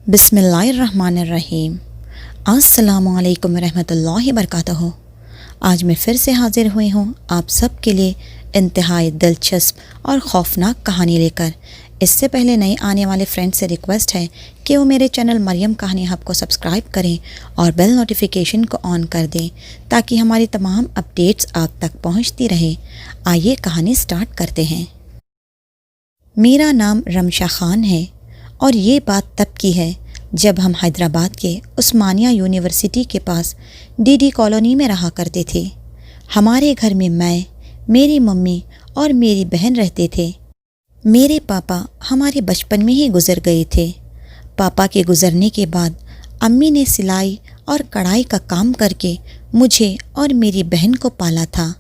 बिस्मिल्लाहिर्रहमानिर्रहीम। अस्सलामु अलैकुम रहमतुल्लाहि वबरकातुहू। आज मैं फिर से हाजिर हुई हूँ आप सब के लिए इंतहाई दिलचस्प और ख़ौफनाक कहानी लेकर। इससे पहले नए आने वाले फ्रेंड से रिक्वेस्ट है कि वो मेरे चैनल मरियम कहानी हब को सब्सक्राइब करें और बेल नोटिफिकेशन को ऑन कर दें ताकि हमारी तमाम अपडेट्स आप तक पहुँचती रहे। आइए कहानी स्टार्ट करते हैं। मेरा नाम रमशा ख़ान है और ये बात तब की है जब हम हैदराबाद के उस्मानिया यूनिवर्सिटी के पास डीडी कॉलोनी में रहा करते थे। हमारे घर में मैं, मेरी मम्मी और मेरी बहन रहते थे। मेरे पापा हमारे बचपन में ही गुज़र गए थे। पापा के गुज़रने के बाद अम्मी ने सिलाई और कढ़ाई का काम करके मुझे और मेरी बहन को पाला था।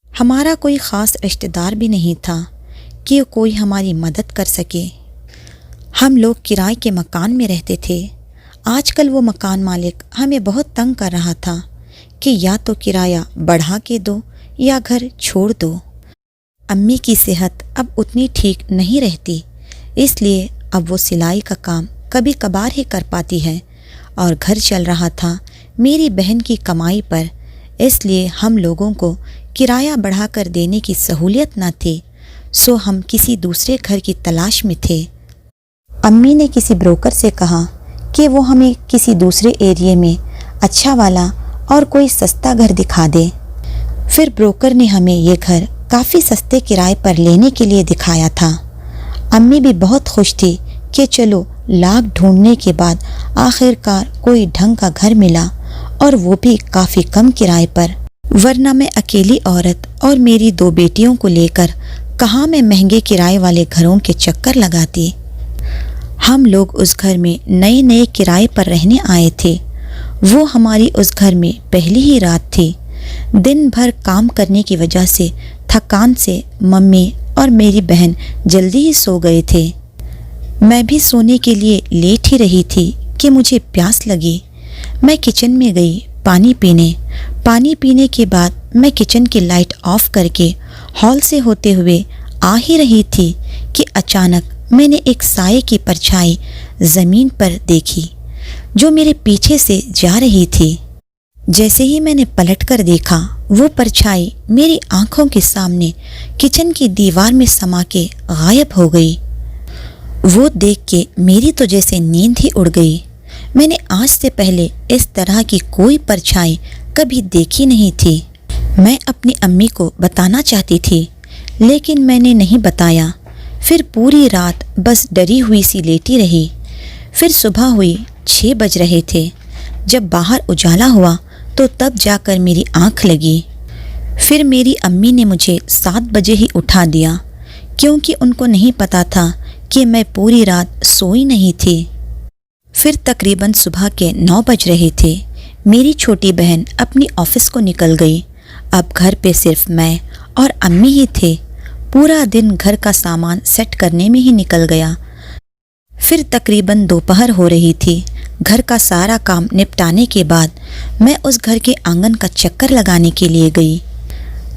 हमारा कोई ख़ास रिश्तेदार भी नहीं था कि कोई हमारी मदद कर सके। हम लोग किराए के मकान में रहते थे। आजकल वो मकान मालिक हमें बहुत तंग कर रहा था कि या तो किराया बढ़ा के दो या घर छोड़ दो। अम्मी की सेहत अब उतनी ठीक नहीं रहती, इसलिए अब वो सिलाई का काम कभी कभार ही कर पाती है और घर चल रहा था मेरी बहन की कमाई पर। इसलिए हम लोगों को किराया बढ़ाकर देने की सहूलियत न थी, सो हम किसी दूसरे घर की तलाश में थे। अम्मी ने किसी ब्रोकर से कहा कि वो हमें किसी दूसरे एरिया में अच्छा वाला और कोई सस्ता घर दिखा दे। फिर ब्रोकर ने हमें ये घर काफ़ी सस्ते किराए पर लेने के लिए दिखाया था। अम्मी भी बहुत खुश थी कि चलो लाख ढूंढने के बाद आखिरकार कोई ढंग का घर मिला और वो भी काफ़ी कम किराए पर। वरना मैं अकेली औरत और मेरी 2 बेटियों को लेकर कहाँ मैं महंगे किराए वाले घरों के चक्कर लगाती। हम लोग उस घर में नए नए किराए पर रहने आए थे। वो हमारी उस घर में पहली ही रात थी। दिन भर काम करने की वजह से थकान से मम्मी और मेरी बहन जल्दी ही सो गए थे। मैं भी सोने के लिए लेट ही रही थी कि मुझे प्यास लगी। मैं किचन में गई पानी पीने के बाद मैं किचन की लाइट ऑफ करके हॉल से होते हुए आ ही रही थी कि अचानक मैंने एक साये की परछाई ज़मीन पर देखी जो मेरे पीछे से जा रही थी। जैसे ही मैंने पलटकर देखा, वो परछाई मेरी आंखों के सामने किचन की दीवार में समा के गायब हो गई। वो देख के मेरी तो जैसे नींद ही उड़ गई। मैंने आज से पहले इस तरह की कोई परछाई कभी देखी नहीं थी। मैं अपनी अम्मी को बताना चाहती थी, लेकिन मैंने नहीं बताया। फिर पूरी रात बस डरी हुई सी लेटी रही। फिर सुबह हुई, 6 बज रहे थे। जब बाहर उजाला हुआ तो तब जाकर मेरी आँख लगी। फिर मेरी अम्मी ने मुझे 7 बजे ही उठा दिया, क्योंकि उनको नहीं पता था कि मैं पूरी रात सोई नहीं थी। फिर तकरीबन सुबह के 9 बज रहे थे। मेरी छोटी बहन अपनी ऑफिस को निकल गई। अब घर पे सिर्फ मैं और अम्मी ही थे। पूरा दिन घर का सामान सेट करने में ही निकल गया। फिर तकरीबन दोपहर हो रही थी। घर का सारा काम निपटाने के बाद मैं उस घर के आंगन का चक्कर लगाने के लिए गई।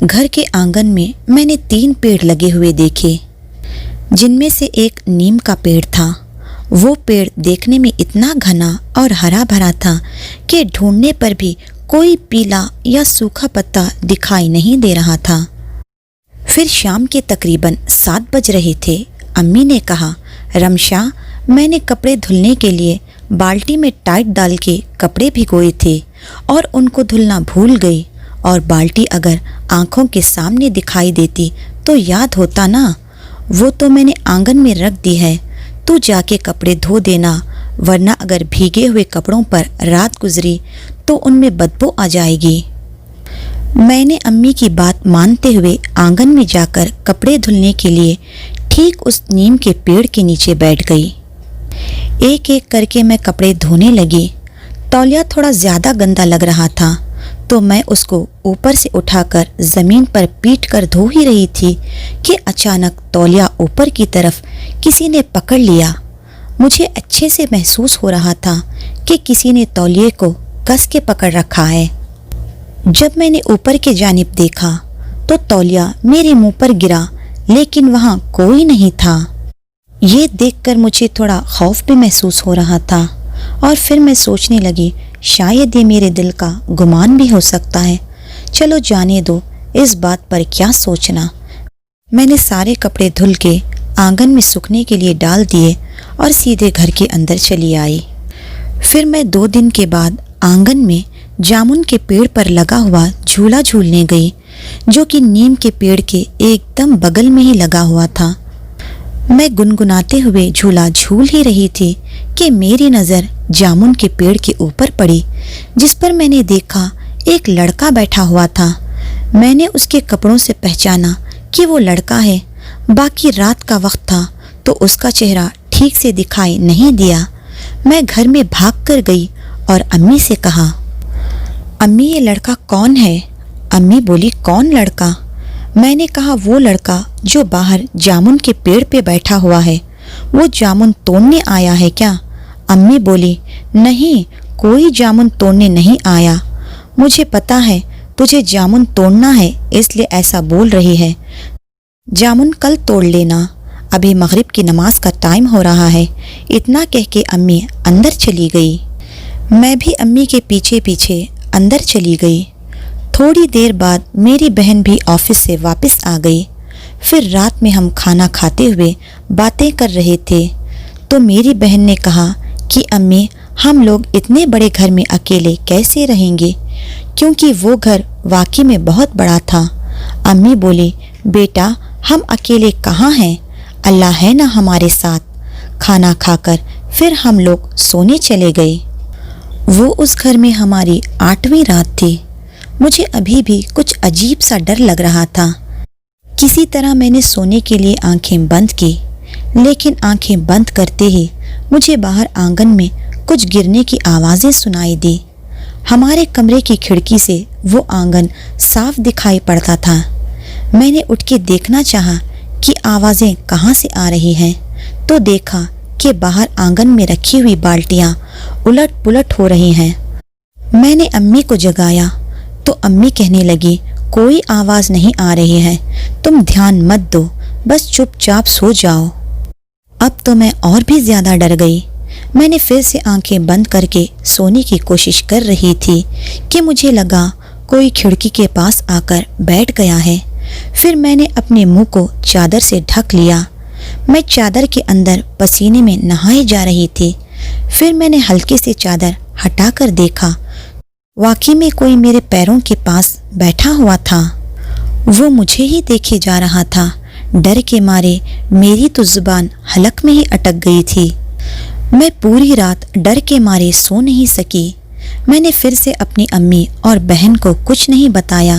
घर के आंगन में मैंने 3 पेड़ लगे हुए देखे, जिनमें से एक नीम का पेड़ था। वो पेड़ देखने में इतना घना और हरा भरा था कि ढूंढने पर भी कोई पीला या सूखा पत्ता दिखाई नहीं दे रहा था। फिर शाम के तकरीबन 7 बज रहे थे। अम्मी ने कहा, रमशा, मैंने कपड़े धुलने के लिए बाल्टी में टाइट डाल के कपड़े भिगोए थे और उनको धुलना भूल गई। और बाल्टी अगर आंखों के सामने दिखाई देती तो याद होता ना। वो तो मैंने आंगन में रख दी है। तू जाके कपड़े धो देना, वरना अगर भीगे हुए कपड़ों पर रात गुजरी तो उनमें बदबू आ जाएगी। मैंने अम्मी की बात मानते हुए आंगन में जाकर कपड़े धुलने के लिए ठीक उस नीम के पेड़ के नीचे बैठ गई। एक एक करके मैं कपड़े धोने लगी। तौलिया थोड़ा ज़्यादा गंदा लग रहा था, तो मैं उसको ऊपर से उठाकर ज़मीन पर पीट कर धो ही रही थी कि अचानक तौलिया ऊपर की तरफ किसी ने पकड़ लिया। मुझे अच्छे से महसूस हो रहा था कि किसी ने तौलिए को कस के पकड़ रखा है। जब मैंने ऊपर के जानिब देखा तो तौलिया मेरे मुंह पर गिरा, लेकिन वहाँ कोई नहीं था। ये देखकर मुझे थोड़ा खौफ भी महसूस हो रहा था। اور پھر میں سوچنے لگی شاید یہ میرے دل کا گمان بھی ہو سکتا ہے، چلو جانے دو، اس بات پر کیا سوچنا۔ میں نے سارے کپڑے دھل کے آنگن میں سوکھنے کے لیے ڈال دیے اور سیدھے گھر کے اندر چلی آئی۔ پھر میں 2 دن کے بعد آنگن میں جامن کے پیڑ پر لگا ہوا جھولا جھولنے گئی، جو کہ نیم کے پیڑ کے ایک دم بغل میں ہی لگا ہوا تھا۔ میں گنگناتے ہوئے جھولا جھول ہی رہی تھی کہ میری نظر جامن کے پیڑ کے اوپر پڑی، جس پر میں نے دیکھا ایک لڑکا بیٹھا ہوا تھا۔ میں نے اس کے کپڑوں سے پہچانا کہ وہ لڑکا ہے، باقی رات کا وقت تھا تو اس کا چہرہ ٹھیک سے دکھائی نہیں دیا۔ میں گھر میں بھاگ کر گئی اور امی سے کہا، امی یہ لڑکا کون ہے؟ امی بولی، کون لڑکا؟ میں نے کہا وہ لڑکا جو باہر جامن کے پیڑ پہ بیٹھا ہوا ہے، وہ جامن توڑنے آیا ہے کیا؟ امی بولی، نہیں، کوئی جامن توڑنے نہیں آیا، مجھے پتا ہے تجھے جامن توڑنا ہے اس لیے ایسا بول رہی ہے، جامن کل توڑ لینا، ابھی مغرب کی نماز کا ٹائم ہو رہا ہے۔ اتنا کہہ کے امی اندر چلی گئی۔ میں بھی امی کے پیچھے پیچھے اندر چلی گئی۔ تھوڑی دیر بعد میری بہن بھی آفس سے واپس آ گئی۔ پھر رات میں ہم کھانا کھاتے ہوئے باتیں کر رہے تھے تو میری بہن نے کہا کہ امی ہم لوگ اتنے بڑے گھر میں اکیلے کیسے رہیں گے، کیونکہ وہ گھر واقعی میں بہت بڑا تھا۔ امی بولی، بیٹا ہم اکیلے کہاں ہیں، اللہ ہے نا ہمارے ساتھ۔ کھانا کھا کر پھر ہم لوگ سونے چلے گئے۔ وہ اس گھر میں ہماری 8ویں رات تھی۔ مجھے ابھی بھی کچھ عجیب سا ڈر لگ رہا تھا۔ کسی طرح میں نے سونے کے لیے آنکھیں بند کی، لیکن آنکھیں بند کرتے ہی مجھے باہر آنگن میں کچھ گرنے کی آوازیں سنائی دی۔ ہمارے کمرے کی کھڑکی سے وہ آنگن صاف دکھائی پڑتا تھا۔ میں نے اٹھ کے دیکھنا چاہا کہ آوازیں کہاں سے آ رہی ہیں، تو دیکھا کہ باہر آنگن میں رکھی ہوئی بالٹیاں الٹ پلٹ ہو رہی ہیں۔ میں نے امی کو جگایا تو امی کہنے لگی، کوئی آواز نہیں آ رہی ہے، تم دھیان مت دو، بس چپ چاپ سو جاؤ۔ اب تو میں اور بھی زیادہ ڈر گئی۔ میں نے پھر سے آنکھیں بند کر کے سونے کی کوشش کر رہی تھی کہ مجھے لگا کوئی کھڑکی کے پاس آ کر بیٹھ گیا ہے۔ پھر میں نے اپنے منہ کو چادر سے ڈھک لیا۔ میں چادر کے اندر پسینے میں نہائی جا رہی تھی۔ پھر میں نے ہلکے سے چادر ہٹا کر دیکھا، واقعی میں کوئی میرے پیروں کے پاس بیٹھا ہوا تھا۔ وہ مجھے ہی دیکھے جا رہا تھا۔ ڈر کے مارے میری تو زبان حلق میں ہی اٹک گئی تھی۔ میں پوری رات ڈر کے مارے سو نہیں سکی۔ میں نے پھر سے اپنی امی اور بہن کو کچھ نہیں بتایا،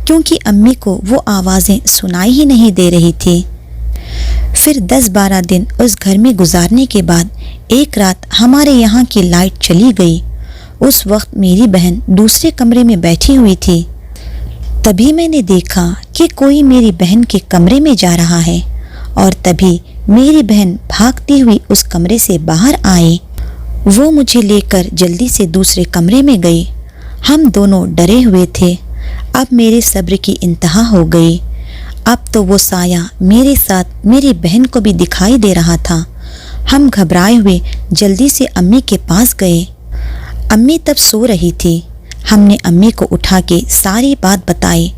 کیونکہ امی کو وہ آوازیں سنائی ہی نہیں دے رہی تھی۔ پھر 10-12 دن اس گھر میں گزارنے کے بعد ایک رات ہمارے یہاں کی لائٹ چلی گئی۔ اس وقت میری بہن دوسرے کمرے میں بیٹھی ہوئی تھی۔ تبھی میں نے دیکھا کہ کوئی میری بہن کے کمرے میں جا رہا ہے، اور تبھی میری بہن بھاگتی ہوئی اس کمرے سے باہر آئی۔ وہ مجھے لے کر جلدی سے دوسرے کمرے میں گئی۔ ہم دونوں ڈرے ہوئے تھے۔ اب میرے صبر کی انتہا ہو گئی۔ اب تو وہ سایہ میرے ساتھ میری بہن کو بھی دکھائی دے رہا تھا۔ ہم گھبرائے ہوئے جلدی سے امی کے پاس گئے۔ امی تب سو رہی تھی۔ ہم نے امی کو اٹھا کے ساری بات بتائی۔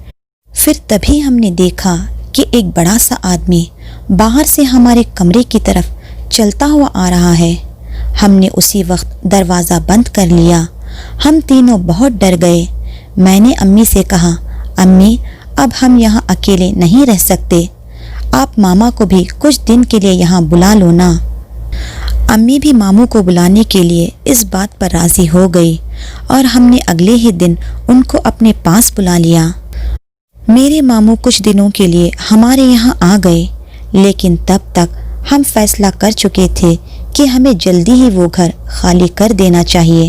پھر تبھی ہم نے دیکھا کہ ایک بڑا سا آدمی باہر سے ہمارے کمرے کی طرف چلتا ہوا آ رہا ہے۔ ہم نے اسی وقت دروازہ بند کر لیا۔ ہم تینوں بہت ڈر گئے۔ میں نے امی سے کہا، امی اب ہم یہاں اکیلے نہیں رہ سکتے، آپ ماما کو بھی کچھ دن کے لیے یہاں بلا لو نا۔ امی بھی ماموں کو بلانے کے لیے اس بات پر راضی ہو گئی، اور ہم نے اگلے ہی دن ان کو اپنے پاس بلا لیا۔ میرے ماموں کچھ دنوں کے لیے ہمارے یہاں آ گئے، لیکن تب تک ہم فیصلہ کر چکے تھے کہ ہمیں جلدی ہی وہ گھر خالی کر دینا چاہیے۔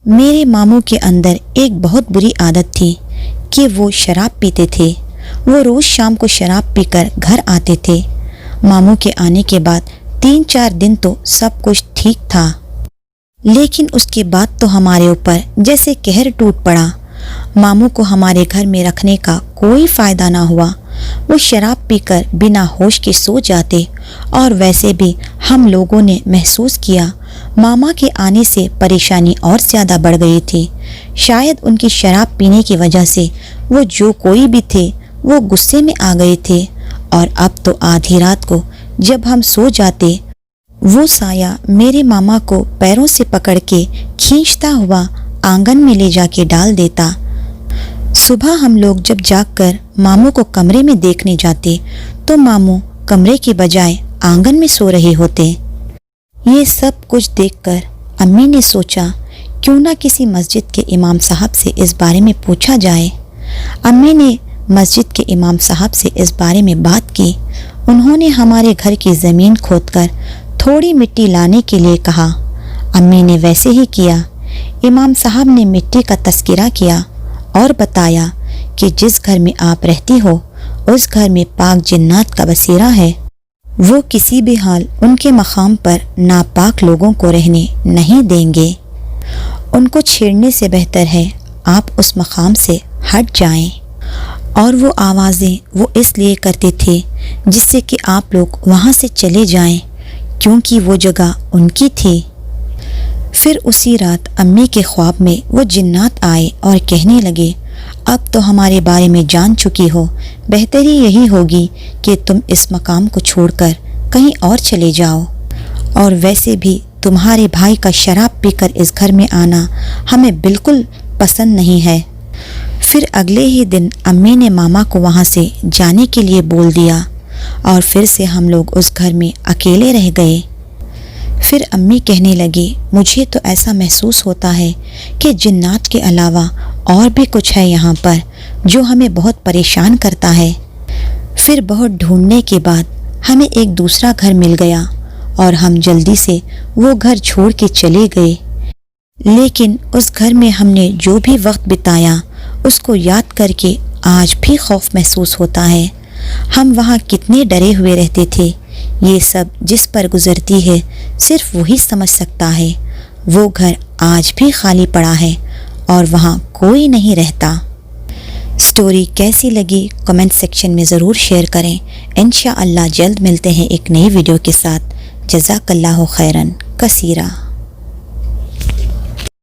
میرے ماموں کے اندر ایک بہت بری عادت تھی کہ وہ شراب پیتے تھے۔ وہ روز شام کو شراب پی کر گھر آتے تھے۔ ماموں کے آنے کے بعد 3-4 دن تو سب کچھ ٹھیک تھا، لیکن اس کے بعد تو ہمارے اوپر جیسے قہر ٹوٹ پڑا۔ ماموں کو ہمارے گھر میں رکھنے کا کوئی فائدہ نہ ہوا۔ وہ شراب پی کر بنا ہوش کے سو جاتے، اور ویسے بھی ہم لوگوں نے محسوس کیا मामा के आने से परेशानी और ज़्यादा बढ़ गई थी। शायद उनकी शराब पीने की वजह से वो जो कोई भी थे वो गुस्से में आ गए थे, और अब तो आधी रात को जब हम सो जाते वो साया मेरे मामा को पैरों से पकड़ के खींचता हुआ आंगन में ले जाके डाल देता। सुबह हम लोग जब जागकर मामू को कमरे में देखने जाते तो मामू कमरे की बजाय आंगन में सो रहे होते। ये सब कुछ देखकर अम्मी ने सोचा क्यों ना किसी मस्जिद के इमाम साहब से इस बारे में पूछा जाए। अम्मी ने मस्जिद के इमाम साहब से इस बारे में बात की। उन्होंने हमारे घर की ज़मीन खोदकर थोड़ी मिट्टी लाने के लिए कहा। अम्मी ने वैसे ही किया। इमाम साहब ने मिट्टी का तस्करा किया और बताया कि जिस घर में आप रहती हो उस घर में पाक जिन्नात का बसेरा है। वो किसी भी हाल उनके मकाम पर नापाक लोगों को रहने नहीं देंगे। उनको छेड़ने से बेहतर है आप उस मकाम से हट जाएं। और वो आवाज़ें वो इसलिए करते थे जिससे कि आप लोग वहाँ से चले जाएं, क्योंकि वो जगह उनकी थी। फिर उसी रात अम्मी के ख्वाब में वो जिन्नात आए और कहने लगे, अब तो हमारे बारे में जान चुकी हो, बेहतरी यही होगी कि तुम इस मकाम को छोड़कर कहीं और चले जाओ। और वैसे भी तुम्हारे भाई का शराब पीकर इस घर में आना हमें बिल्कुल पसंद नहीं है। फिर अगले ही दिन अम्मी ने मामा को वहाँ से जाने के लिए बोल दिया और फिर से हम लोग उस घर में अकेले रह गए। फिर अम्मी कहने लगी, मुझे तो ऐसा महसूस होता है कि जिन्नात के अलावा और भी कुछ है यहाँ पर जो हमें बहुत परेशान करता है। फिर बहुत ढूंढने के बाद हमें एक दूसरा घर मिल गया और हम जल्दी से वो घर छोड़ के चले गए। लेकिन उस घर में हमने जो भी वक्त बिताया उसको याद करके आज भी खौफ महसूस होता है। हम वहाँ कितने डरे हुए रहते थे। ये सब जिस पर गुजरती है सिर्फ वही समझ सकता है। वो घर आज भी खाली पड़ा है और वहाँ कोई नहीं रहता। स्टोरी कैसी लगी कमेंट सेक्शन में ज़रूर शेयर करें। इंशाअल्लाह जल्द मिलते हैं एक नई वीडियो के साथ। जज़ाकल्लाहु खैरन कसीरा।